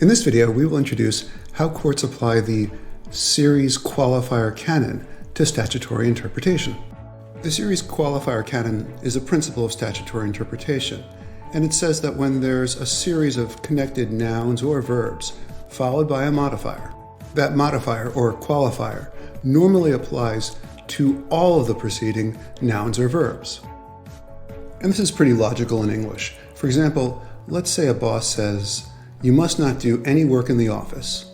In this video, we will introduce how courts apply the series qualifier canon to statutory interpretation. The series qualifier canon is a principle of statutory interpretation, and it says that when there's a series of connected nouns or verbs followed by a modifier, that modifier or qualifier normally applies to all of the preceding nouns or verbs. And this is pretty logical in English. For example, let's say a boss says, "You must not do any work in the office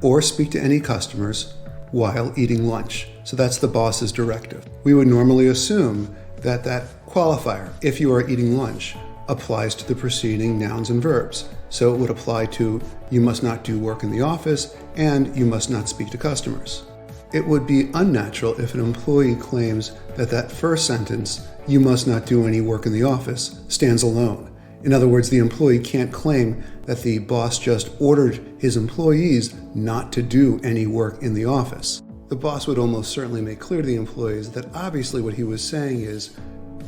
or speak to any customers while eating lunch." So that's the boss's directive. We would normally assume that that qualifier, "if you are eating lunch," applies to the preceding nouns and verbs. So it would apply to "you must not do work in the office" and "you must not speak to customers." It would be unnatural if an employee claims that that first sentence, "you must not do any work in the office," stands alone. In other words, the employee can't claim that the boss just ordered his employees not to do any work in the office. The boss would almost certainly make clear to the employees that obviously what he was saying is,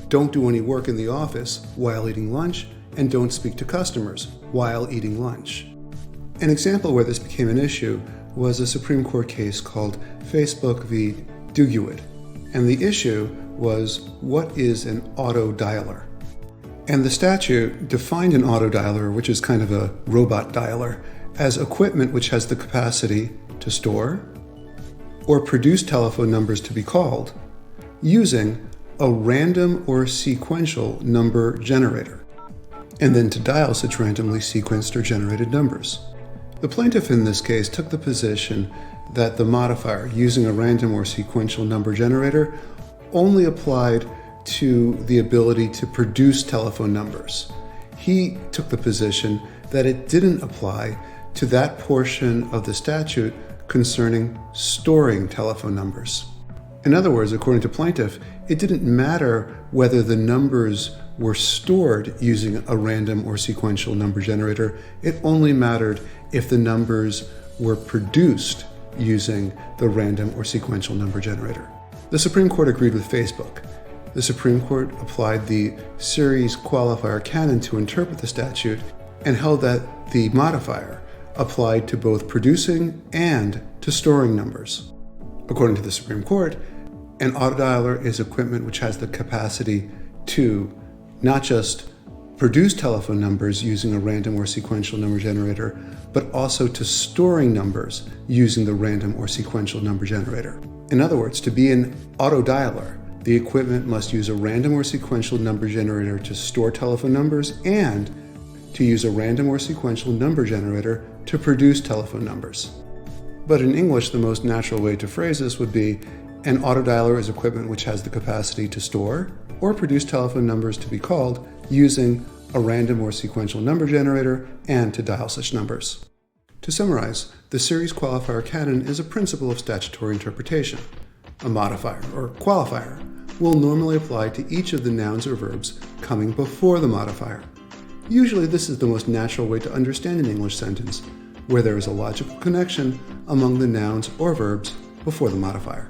don't do any work in the office while eating lunch, and don't speak to customers while eating lunch. An example where this became an issue was a Supreme Court case called Facebook v. Duguid. And the issue was, what is an auto dialer? And the statute defined an auto dialer, which is kind of a robot dialer, as equipment which has the capacity to store or produce telephone numbers to be called using a random or sequential number generator, and then to dial such randomly sequenced or generated numbers. The plaintiff in this case took the position that the modifier using a random or sequential number generator only applied to the ability to produce telephone numbers. He took the position that it didn't apply to that portion of the statute concerning storing telephone numbers. In other words, according to plaintiff, it didn't matter whether the numbers were stored using a random or sequential number generator. It only mattered if the numbers were produced using the random or sequential number generator. The Supreme Court agreed with Facebook. The Supreme Court applied the series qualifier canon to interpret the statute and held that the modifier applied to both producing and to storing numbers. According to the Supreme Court, an auto dialer is equipment which has the capacity to not just produce telephone numbers using a random or sequential number generator, but also to storing numbers using the random or sequential number generator. In other words, to be an auto dialer, the equipment must use a random or sequential number generator to store telephone numbers and to use a random or sequential number generator to produce telephone numbers. But in English, the most natural way to phrase this would be, an auto dialer is equipment which has the capacity to store or produce telephone numbers to be called using a random or sequential number generator and to dial such numbers. To summarize, the series qualifier canon is a principle of statutory interpretation. A modifier or qualifier will normally apply to each of the nouns or verbs coming before the modifier. Usually this is the most natural way to understand an English sentence, where there is a logical connection among the nouns or verbs before the modifier.